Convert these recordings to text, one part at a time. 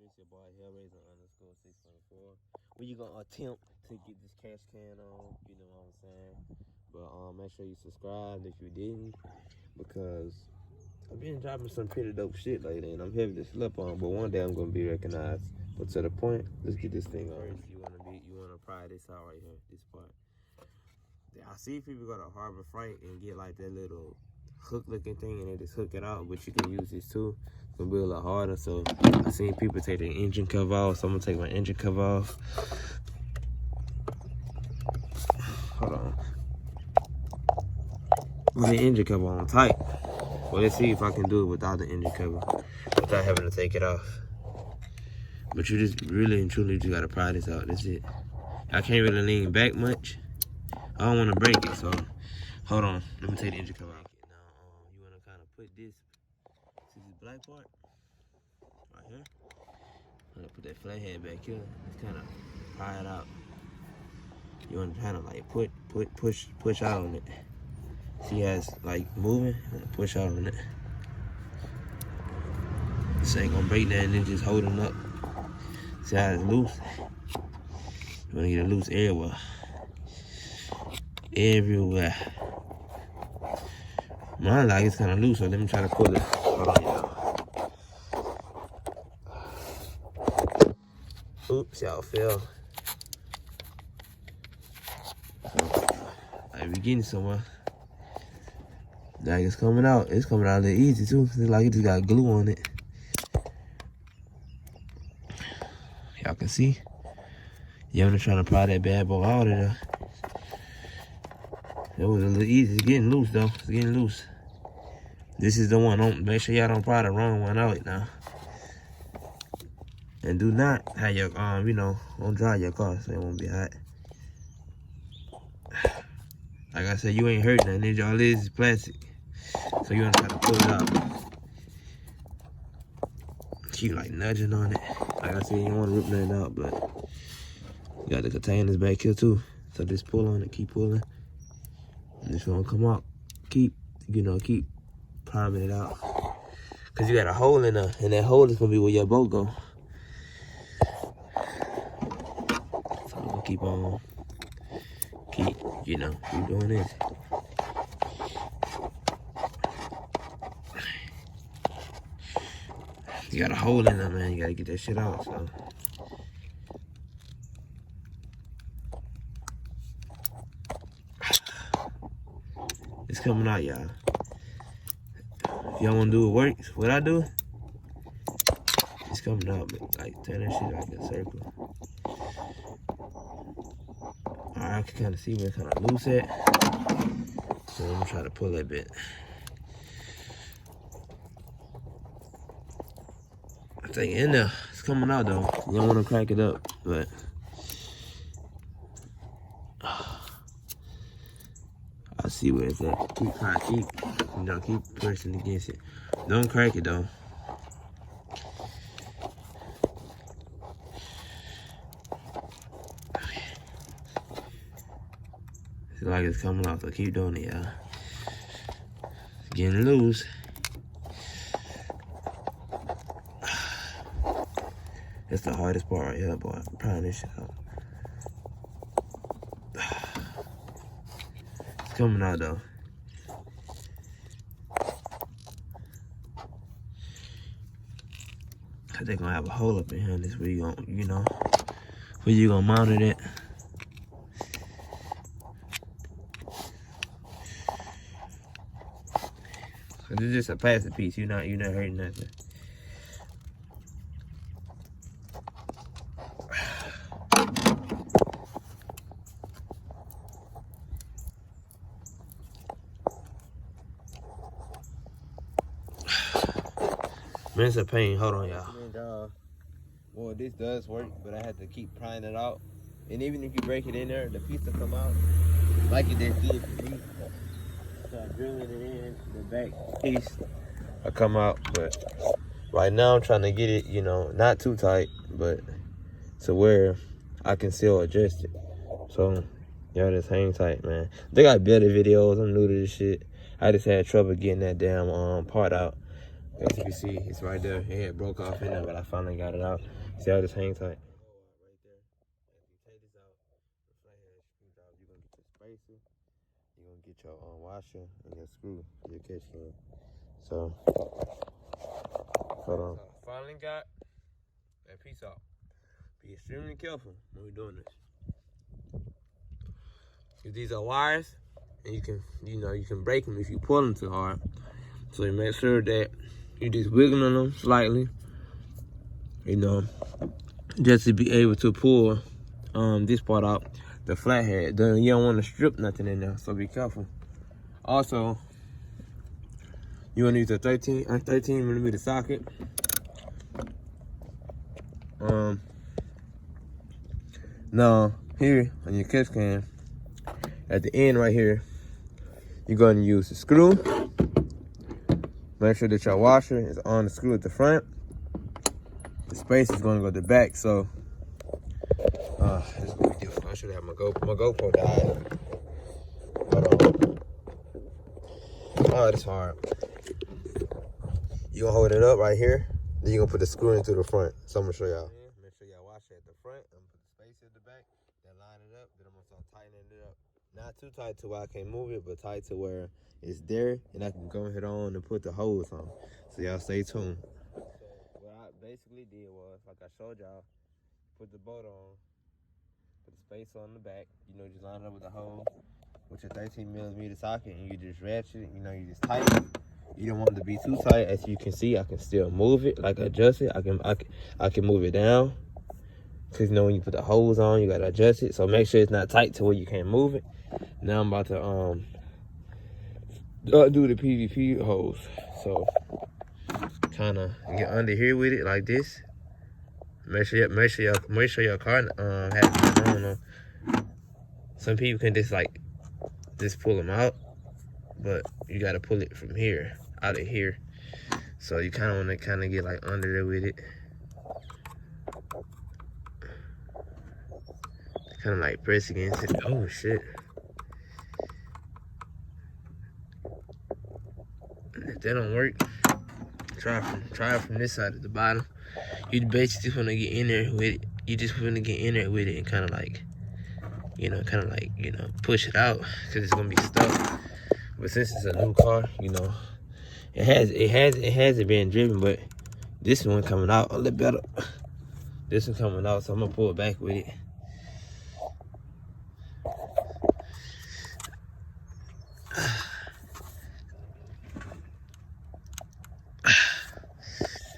It's your boy Hellraiser_614. Where you gonna attempt to get this cash can on? You know what I'm saying? But make sure you subscribe if you didn't, because I've been dropping some pretty dope shit lately, and I'm heavy to slip on. But one day I'm gonna be recognized. But to the point, let's get this thing on. You wanna pry this out right here, this part. I see people go to Harbor Freight and get like that little hook looking thing and they just hook it out, but you can use this too. It's gonna be a lot harder. So I seen people take their engine cover off, so I'm gonna take my engine cover off. Hold on. With the engine cover on tight. Well, let's see if I can do it without the engine cover, without having to take it off. But you just really and truly just gotta pry this out. That's it. I can't really lean back much. I don't want to break it, so hold on. Let me take the engine cover out. Now, you want to kind of put this to this black part right here. I'm gonna put that flathead back here. Just kind of pry it out. You want to kind of like push out on it. See how it's like moving? Push out on it. This ain't gonna break that, and then just holding up. See how it's loose? You want to get it loose everywhere. Everywhere. Mine like it's kind of loose, so let me try to pull it. Hold on, y'all. Oops, y'all fell. Like we getting somewhere. Like it's coming out. It's coming out a little easy too. It's like it just got glue on it. Y'all can see. Yeah, I'm trying to pry that bad boy out of there. It was a little easy. It's getting loose though. It's getting loose. This is the one. Don't make sure y'all don't pry the wrong one out now. And do not have your don't dry your car so it won't be hot. Like I said, you ain't hurt nothing. All this is plastic. So you wanna try to pull it out. Keep like nudging on it. Like I said, you don't wanna rip nothing out, but you got the containers back here too. So just pull on it, keep pulling. And if you don't come out, keep priming it out. Cause you got a hole in there, and that hole is gonna be where your boat go. So I'm gonna keep doing this. You got a hole in there, man. You gotta get that shit out, so. It's coming out, y'all. If y'all wanna do it works, what I do, it's coming out, but like turn that shit like a circle. Alright, I can kinda see where it's kinda loose at. So I'm gonna try to pull that bit. I think in there, it's coming out though. You don't wanna crack it up, but I see where it's at. Keep pressing against it. Don't crack it though. It's like it's coming off, so keep doing it, y'all. It's getting loose. That's the hardest part right here, boy. I'm prying this shit out. It's coming out though. Cause they're gonna have a hole up in here, and this where you gonna, where you gonna mount it at. Cause it's just a plastic piece. You're not hurting nothing. Man, it's a pain. Hold on, y'all. Well, this does work, but I have to keep prying it out. And even if you break it in there, the piece will come out like it did for me. So I'm drilling it in, the back piece will come out. But right now I'm trying to get it, not too tight, but to where I can still adjust it. So, y'all just hang tight, man. They got better videos. I'm new to this shit. I just had trouble getting that damn part out. As you can see, it's right there. It had broke off in there, but I finally got it out. See how this hangs tight? Right there. If you take this out, the flathead screws out, you're gonna get your spacer, you're gonna get your washer and your screw, your catch can. So, hold on. So, finally got that piece out. Be extremely careful when we're doing this. If these are wires, and you can break them if you pull them too hard. So you make sure that you just wiggling them slightly, just to be able to pull this part out, the flathead. Then you don't want to strip nothing in there, so be careful. Also, you want to use a 13 millimeter socket. Now here on your catch can, at the end right here, you're going to use the screw. Make sure that your washer is on the screw at the front. The space is going to go to the back, so it's going to be difficult. I should have my GoPro died. Hold on. Oh, it's hard. You're going to hold it up right here. Then you're going to put the screw into the front. So I'm going to show y'all. Make sure y'all wash it at the front. I'm going to put the space at the back. Then line it up. Then I'm going to start tightening it up. Not too tight to where I can't move it, but tight to where it's there and I can go ahead on and put the hose on. So y'all stay tuned. So what I basically did was, like I showed y'all, put the bolt on, put the space on the back, just line it up with the hose with your 13 millimeter socket, and you just ratchet it, you just tighten it. You don't want it to be too tight. As you can see, I can still move it, like adjust it. I can move it down. Cause when you put the hose on, you gotta adjust it. So make sure it's not tight to where you can't move it. Now I'm about to do the PVP hose. So kind of get under here with it like this. Make sure your car has it on. Some people can just pull them out, but you gotta pull it from here, out of here. So you kind of want to get like under there with it. Kind of like press against it. Oh shit. If that don't work, try from this side at the bottom. You basically just want to get in there with it. You just want to get in there with it and kind of like, push it out, because it's gonna be stuck. But since it's a new car, it hasn't been driven, but this one coming out a little better. This one coming out, so I'm gonna pull it back with it.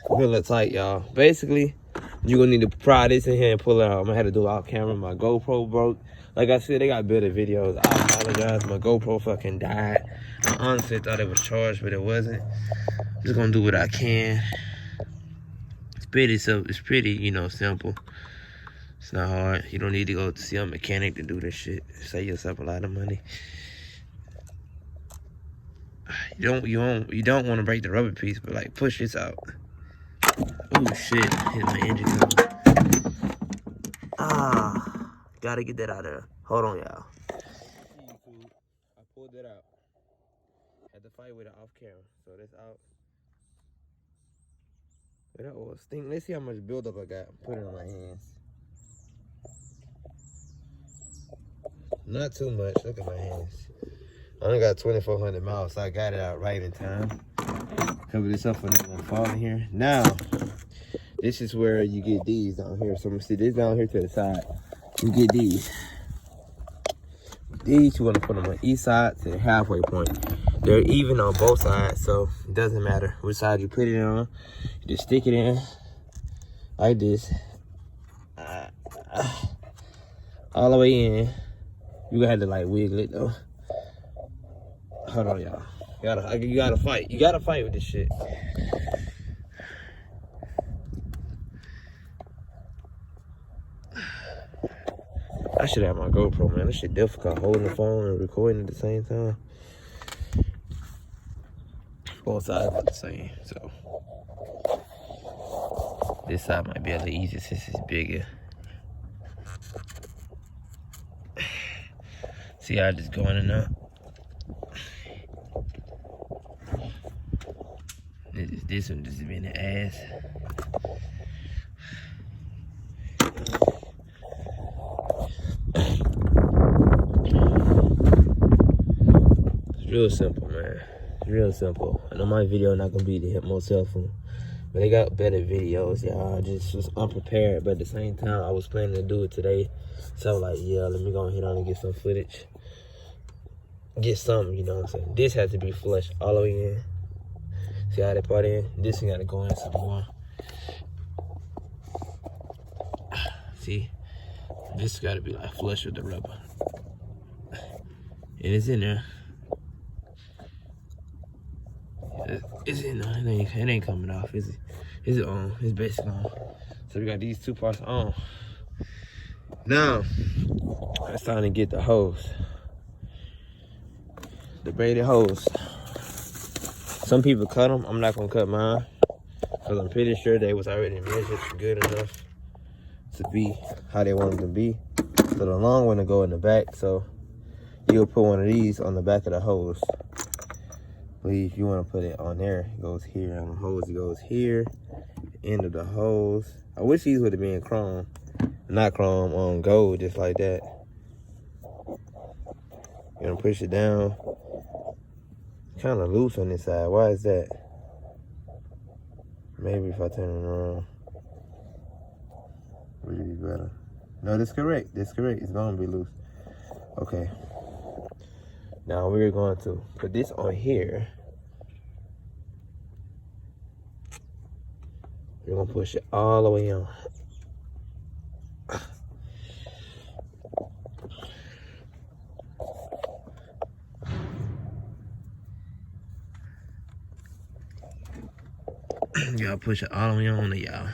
Really tight, y'all. Basically, you're gonna need to pry this in here and pull it out. I'm gonna have to do it off camera. My GoPro broke. Like I said, they got better videos. I apologize. My GoPro fucking died. I honestly thought it was charged, but it wasn't. I'm just gonna do what I can. It's pretty simple. It's not hard. You don't need to go to see a mechanic to do this shit. Save yourself a lot of money. You don't want to break the rubber piece, but like push this out. Oh shit, hit my engine. Gotta get that out of there. Hold on, y'all. I pulled that out. Had to fight with it off camera. So that's out. That oil stink. Let's see how much buildup I got. Put it on my hands. Not too much. Look at my hands. I only got 2,400 miles, so I got it out right in time. Cover this up for not gonna fall in here. Now, this is where you get these down here. So I'm gonna see this down here to the side. You get these. These you wanna put them on each side to the halfway point. They're even on both sides, so it doesn't matter which side you put it on. You just stick it in like this. All the way in. You gonna have to like wiggle it though. Hold on, y'all. You gotta fight. You gotta fight with this shit. I should have my GoPro, man. This shit difficult, holding the phone and recording at the same time. Both sides are the same, so this side might be a little easier since it's bigger. See how I just going in there? It This one just been an ass. It's real simple, man. It's real simple. I know my video not gonna be the hit most helpful, but they got better videos, y'all. I just was unprepared, but at the same time, I was planning to do it today. So I was like, yeah, let me go ahead on and get some footage. Get something, you know what I'm saying? This has to be flushed all the way in. See how that part in? This thing gotta go in some more. See? This gotta be like flush with the rubber. And it's in there. It's in there. It ain't coming off, is it? Is it on? It's basically on. So we got these two parts on. Now, it's time to get the hose. The braided hose. Some people cut them. I'm not gonna cut mine because I'm pretty sure they was already measured good enough to be how they wanted to be. So the long one will go in the back. So you'll put one of these on the back of the hose. But if you want to put it on there, it goes here. On the hose, it goes here. End of the hose. I wish these would have been chrome, not chrome, on gold, just like that. You're gonna push it down. Kind of loose on this side. Why is that? Maybe if I turn it around, would it be better? No, that's correct. That's correct. It's gonna be loose. Okay. Now we're going to put this on here. We're gonna push it all the way on. Y'all push it all the way on to y'all.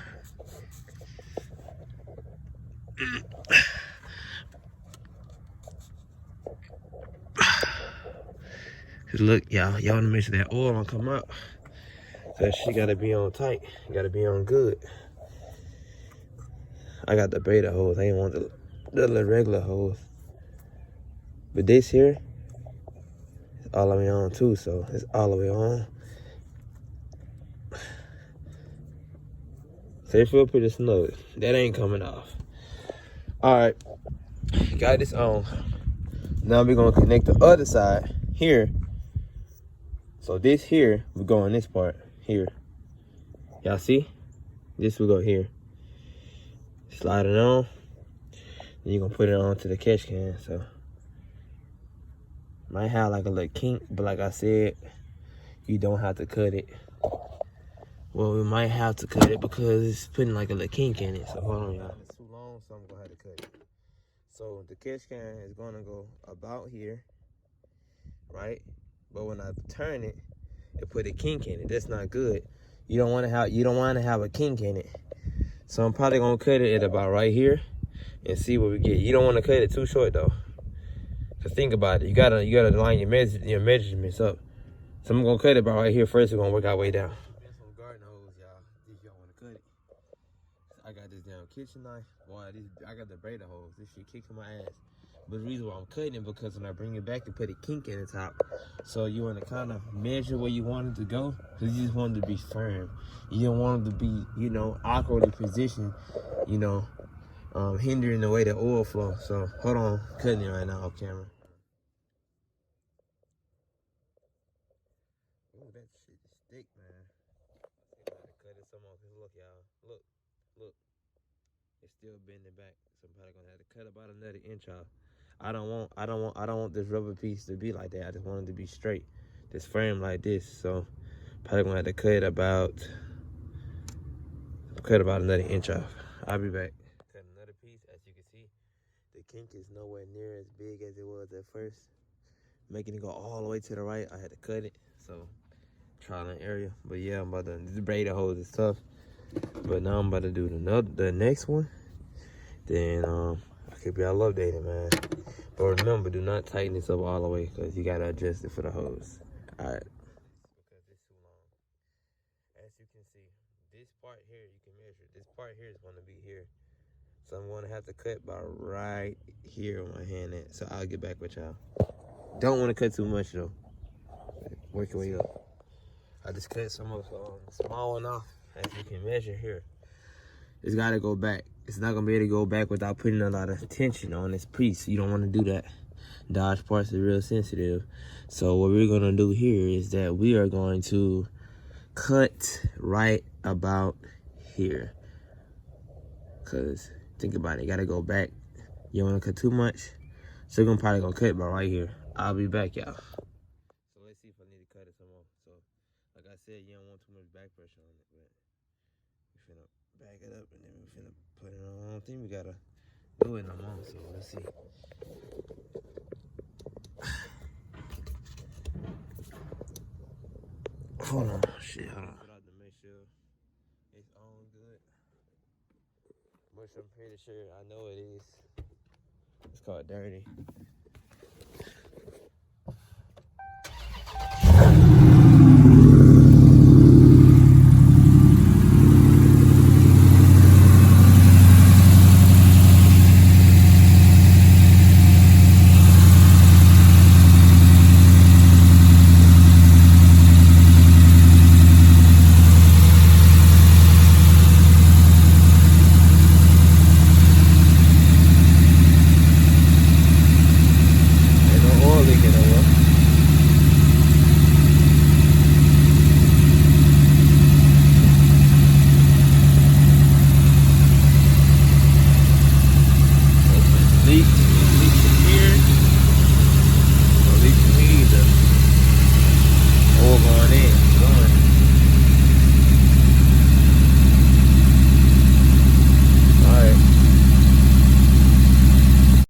Cause look, y'all wanna make sure that oil don't come out. So that shit gotta be on tight. Gotta be on good. I got the beta hose. I ain't want the regular hose. But this here is all the way on too, so it's all the way on. So it feel pretty snug. That ain't coming off. Alright, got this on. Now we're gonna connect the other side here. So this here, we go on this part here. Y'all see? This will go here. Slide it on. Then you're gonna put it onto the catch can. So might have like a little kink, but like I said, you don't have to cut it. Well, we might have to cut it because it's putting like a little kink in it. So hold on, y'all. It's too long, so I'm gonna have to cut it. So the catch can is gonna go about here, right? But when I turn it, it put a kink in it. That's not good. You don't want to have a kink in it. So I'm probably gonna cut it at about right here and see what we get. You don't want to cut it too short though. Cause think about it. You gotta line your measurements up. So I'm gonna cut it about right here first. We're gonna work our way down. Some garden hose, y'all. If y'all want to cut it. I got this damn kitchen knife. Boy, I got the braided hose. This shit kicking my ass. But the reason why I'm cutting it because when I bring it back, to put a kink in the top. So you want to kind of measure where you want it to go. Because you just want it to be firm. You don't want it to be, you know, awkwardly positioned, you know, hindering the way the oil flow. So hold on, cutting it right now off camera. Oh, that shit is thick, man. I'm gonna cut it some off. Look, y'all. Look. It's still bending back. So I'm probably gonna have to cut about another inch off. I don't want this rubber piece to be like that. I just want it to be straight, this frame like this. So probably gonna have to cut about another inch off. I'll be back. Cut another piece. As you can see, the kink is nowhere near as big as it was at first. Making it go all the way to the right, I had to cut it. So trial and error. But yeah, I'm about to, this braided hose is tough. But now I'm about to do the next one. Then I could be all updated, man. But remember, do not tighten this up all the way because you gotta adjust it for the hose. Alright. Because it's too long. As you can see, this part here you can measure. This part here is gonna be here. So I'm gonna have to cut about right here with my hand at. So I'll get back with y'all. Don't wanna cut too much though. Work your way up. I just cut some of small enough, as you can measure here. It's gotta go back. It's not gonna be able to go back without putting a lot of tension on this piece. You don't wanna do that. Dodge parts are real sensitive. So what we're gonna do here is that we are going to cut right about here. Cause think about it, you gotta go back. You don't wanna cut too much. So we're probably gonna cut about right here. I'll be back, y'all. So let's see if I need to cut it some more. So like I said, you don't want too much back pressure on it, but we're finna back it up and then we're finna put it on. I don't think we gotta do it no more, so let's see. Hold on, shit, hold on. To make sure it's on good. Which I'm pretty sure I know it is. It's called dirty.